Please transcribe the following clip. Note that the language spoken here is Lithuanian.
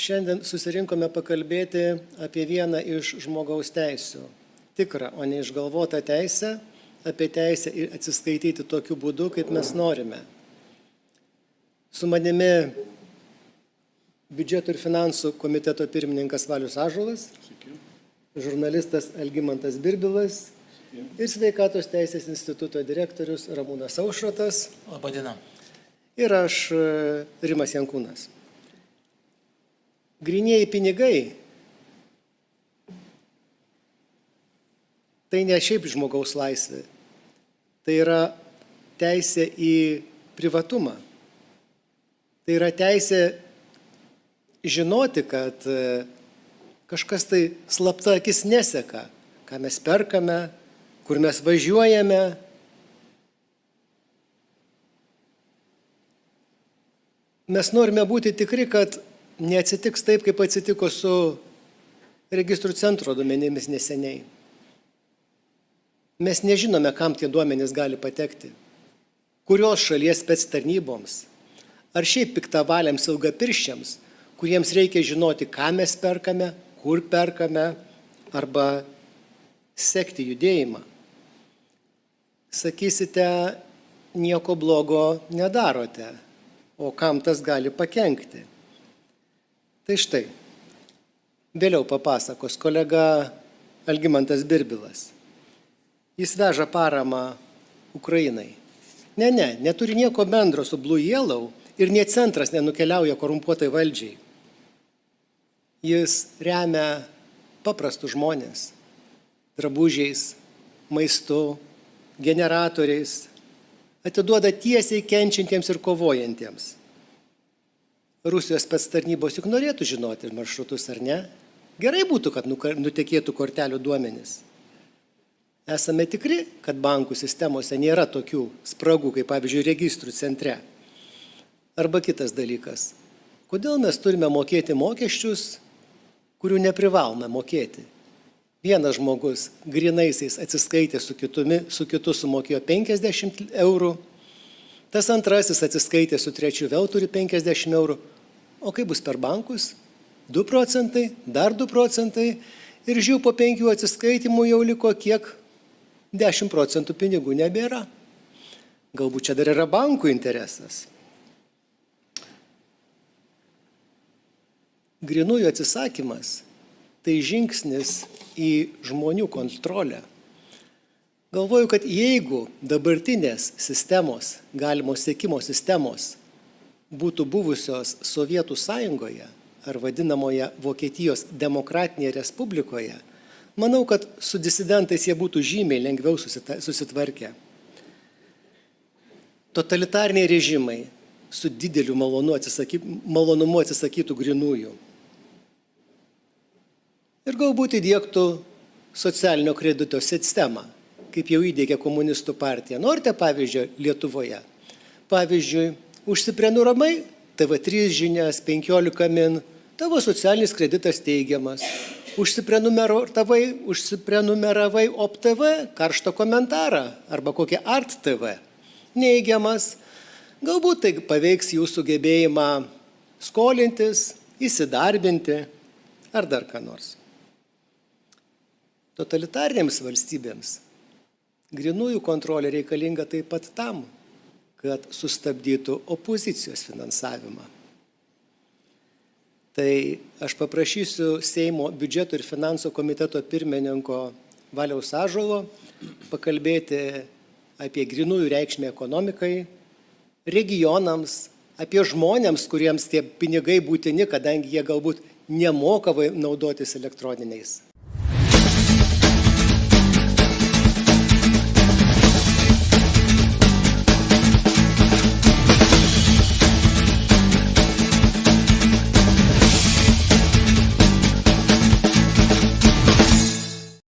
Šiandien susirinkome pakalbėti apie vieną iš žmogaus teisių. Tikrą, o ne išgalvotą teisę, apie teisę ir atsiskaityti tokiu būdu, kaip mes norime. Su manimi biudžeto ir finansų komiteto pirmininkas Valius Ąžuolas, žurnalistas Algimantas Birbilas ir Sveikatos teisės instituto direktorius Ramūnas Aušrotas. Labadiena. Ir aš, Rimas Jankūnas. Grynieji pinigai tai ne šiaip žmogaus laisvė, tai yra teisė į privatumą. Tai yra teisė žinoti, kad kažkas tai slapta akis neseka, ką mes perkame, kur mes važiuojame. Mes norime būti tikri, kad neatsitiks taip, kaip atsitiko su registrų centro duomenimis neseniai. Mes nežinome, kam tie duomenys gali patekti, kurios šalies spec tarnyboms, ar šiaip piktavaliams ilgapirščiams, kuriems reikia žinoti, ką mes perkame, kur perkame, arba sekti judėjimą. Sakysite, nieko blogo nedarote, o kam tas gali pakenkti. Tai štai, vėliau papasakos kolega Algimantas Birbilas. Jis veža paramą Ukrainai. Neturi nieko bendro su Blue Yellow ir nė centras nenukeliauja korumpuotai valdžiai. Jis remia paprastus žmonės, drabužiais, maistu, generatoriais, atiduoda tiesiai kenčiantiems ir kovojantiems. Rusijos spec tarnybos juk norėtų žinoti maršrutus, ar ne? Gerai būtų, kad nutekėtų kortelių duomenys. Esame tikri, kad bankų sistemose nėra tokių spragų, kaip pavyzdžiui registrų centre. Arba kitas dalykas. Kodėl mes turime mokėti mokesčius, kurių neprivalome mokėti? Vienas žmogus grynaisiais atsiskaitė su kitu sumokėjo 50 eurų, tas antrasis atsiskaitė su trečiu vėl turi 50 eurų. O kaip bus per bankus? 2 procentai, dar 2 procentai ir žiūrėjau po 5 atsiskaitimų jau liko kiek? 10 procentų pinigų nebėra. Galbūt čia dar yra bankų interesas. Grynųjų atsisakymas tai žingsnis į žmonių kontrolę. Galvoju, kad jeigu dabartinės sistemos, galimos sekimo sistemos, būtų buvusios Sovietų Sąjungoje ar vadinamoje Vokietijos demokratinėje respublikoje, manau, kad su disidentais jie būtų žymiai lengviau susitvarkę. Totalitariniai režimai su dideliu malonumu atsisakytų grynųjų. Ir galbūt įdiegtų socialinio kredito sistemą, kaip jau įdėgė komunistų partija. Norite pavyzdžio Lietuvoje? Pavyzdžiui, užsiprenuramai TV3 žinias, 15 min, tavo socialinis kreditas teigiamas. Užsiprenumeravai OpTV karštą komentarą arba kokią Art TV. Neigiamas. Galbūt tai paveiks jūsų gebėjimą skolintis, įsidarbinti ar dar ką nors. Totalitarinėms valstybėms grynųjų kontrolė reikalinga taip pat tam, kad sustabdytų opozicijos finansavimą. Tai aš paprašysiu Seimo biudžeto ir finansų komiteto pirmininko Valiaus Ąžuolo pakalbėti apie grynųjų reikšmę ekonomikai, regionams, apie žmonėms, kuriems tie pinigai būtini, kadangi jie galbūt nemoka naudotis elektroniniais